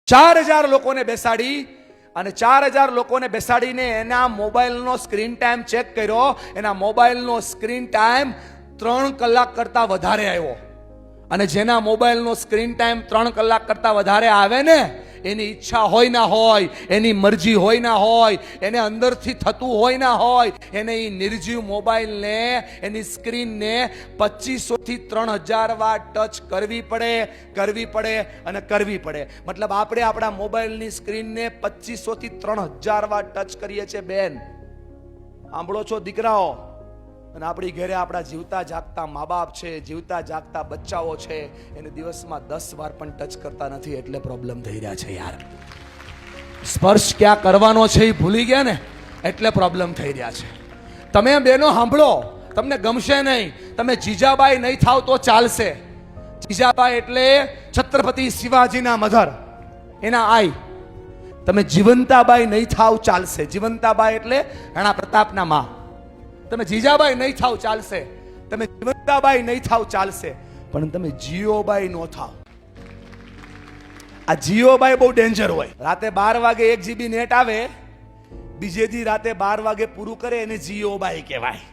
4000 લોકોને બેસાડી અને 4000 લોકોને બેસાડીને એના મોબાઈલનો સ્ક્રીન ટાઈમ ચેક કર્યો. એના મોબાઈલનો સ્ક્રીન ટાઈમ 3 કલાક કરતા વધારે આવ્યો. અને જેના મોબાઈલનો સ્ક્રીન ટાઈમ 3 કલાક કરતા વધારે આવે ને, એની ઈચ્છા હોય ના હોય, એની મરજી હોય ના હોય, એને અંદરથી થતું હોય ના હોય, એને એ નિર્જીવ મોબાઈલને, એની સ્ક્રીનને 2500 થી 3000 વાર ટચ કરવી પડે અને કરવી પડે. મતલબ આપણે આપણા મોબાઈલની સ્ક્રીનને 2500 થી 3000 વાર ટચ કરીએ છીએ. બેન, સાંભળો છો દીકરાઓ? અને આપણી ઘરે આપણા જીવતા જાગતા મા બાપ છે, જીવતા જાગતા બચ્ચાઓ છે, એને દિવસમાં 10 વાર પણ ટચ કરતા નથી. એટલે પ્રોબ્લેમ થઈ રહ્યા છે યાર. સ્પર્શ ક્યાં કરવાનો છે એ ભૂલી ગયા ને, એટલે પ્રોબ્લેમ થઈ રહ્યા છે. તમે બેનો સાંભળો, તમને ગમશે નહીં. તમે જીજાબાઈ નહીં થાવ તો ચાલશે. જીજાબાઈ એટલે છત્રપતિ શિવાજીના મધર, એના આઈ. તમે જીવંતાબાઈ નહીં થાવ ચાલશે. જીવંતાબાઈ એટલે રાણા પ્રતાપના માં. તમે જીજાબાઈ નહીં થાવ ચાલશે, તમે જીવંતાબાઈ નહીં થાવ ચાલશે, પણ તમે જીઓબાઈ નો થાવ. આ જીઓબાઈ બહુ ડેન્જર હોય. રાતે 12 વાગે 1 GB નેટ આવે, બીજે દી રાતે 12 વાગે પૂરું કરે, એને જીઓબાઈ કહેવાય.